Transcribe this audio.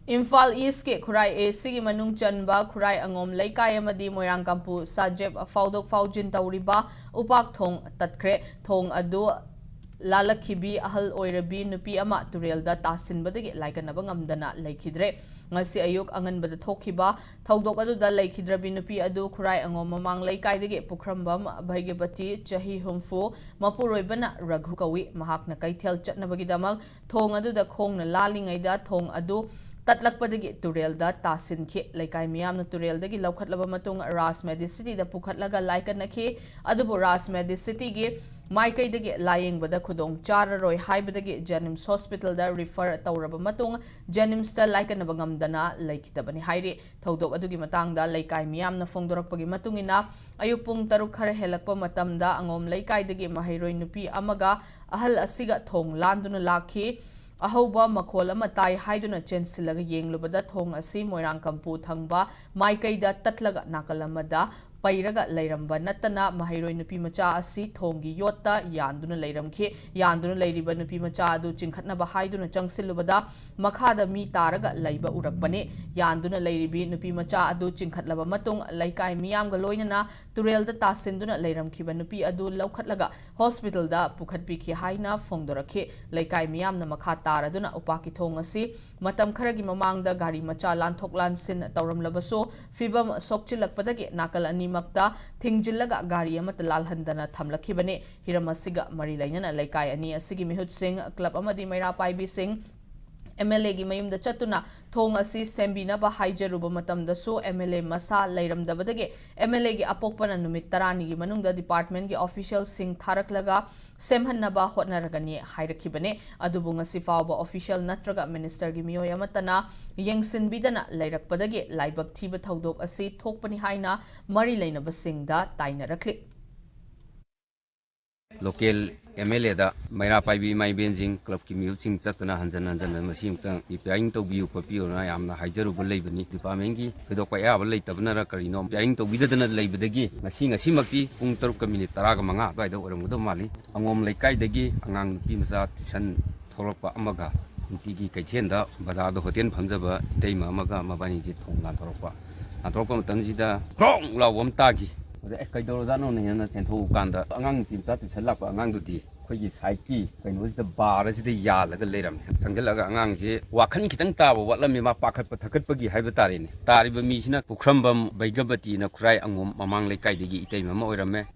Imphal East ke Khurai AC gi manung chanba Khurai Angom Leikai-Moirangkampu Sajeb faudok faujin tauriba upak thong tatkre thong adu lalakhibi ahal oirabi nupi ama turelda tasinbadagi laikanaba ngamdana laikhidre ngasi ayuk anganbada thokhiba thaudok adu da laikhidrabi nupi adu Khurai Angom mamang Leikai-dagi pukrambam bhaigepati chahi humfu mapuroibana raghu kawi mahakna kaithel chatnabagi damak thong adu da khongna lalingaida thong adu Tatlakpadagi Turelda Tasin Ki Leikai Miyamna Tureldagi Laukhatlaba Matung Ras Medicity da Pukhatlaga Laikanaki Adubu Ras Medicity gi Maikaidagi Lying Bada Kudong Chararoi Haibadagi Jenims Hospital da refer Tauraba Matung Jenims da Laikanabangamdana Laikitabani Hairi Thaudok Adugi Matangda Leikai Miyamna Fongdorakpagi Matungina Ayupung Taruk Khara Helakpa Matamda Angom Leikaidagi Mahiroi Nupi Amaga Ahal Asiga Thong Landuna Laki Ahoba Makola Matai Haiduna Chensilaga Yenglubada Thong Asi Moirangkampu Thangba Maikaida Tatlaga Nakalamada Pairaga Lairamba Natana Mahiroi Nupi Macha Asi Thongi Yota Yanduna Lairamki Yanduna Lairiba Nupi Macha Adu Chinkhatnaba Haiduna Changsilubada Makhada Mi Taraga Laiba Urakpani Yanduna Lairibi Nupi Macha Adu Chinkhatlaba Matung Leikai Miyamga Loinana Turelda Tasinduna Lairamkiba Nupi Adu Laukhatlaga Hospital da Pukhatpiki Haina Fongdoraki Leikai Miyamna Makha Taraduna Upaki Thong Asi Matam Kharagi Mamangda Gari Macha Lanthok Lansin Tauramlabaso Fibam Sokchilakpadagi Nakal Ani Makta Thingjillaga Gari Amata Lalhandana Thamlakhibane Hiramasiga Mari Lainana Leikai Ani Asigi Mihut Singh Club Amadi Maira Paibi Singh MLA gi mayumda chatuna thong asi sembina ba haijaruba matamda so MLA masa lairamdabadage MLA gi apokpana numit tarani gi manungda department gi official sing tharaklaga semhannaba hotnaragani hairakhibane adubu ngasi fawba official natraga minister gi miyoy amatana yengsinbidana lairakpadage laibak thiba thaudok asi thokpani haina mari lainaba singda tainarakli local MLA da Maira Paibi Mai Benzing Club ki music chatna hanjan machine tang repairing to biu papi ona yamna haijaru bulai bani department gi pedok pa ya bulai tabna ra karino repairing to bidadana laibadagi ngasi makti pung 3 minute 15 bai da oramgudo mali angom Leikai dagi angang nupi masa tuition tholokpa amaga nutigi kaithenda bazar da hotel phamjaba iteima amaga mabani ji thongla thorokpa athorokpa matamjida krong lawom tagi Kaidorano Nana Central Ganda, Angang Team Salap, Anganguti, Kogi Saiki, when was the bar as the yard like a later. Sangela Angangi, Wakan Kitanta, what Lamima Pakat Patakapagi Habitarin, Tariba Mishina, Pukrumbam, Baigabati, and a cry among Leikai, the Itema Moirame,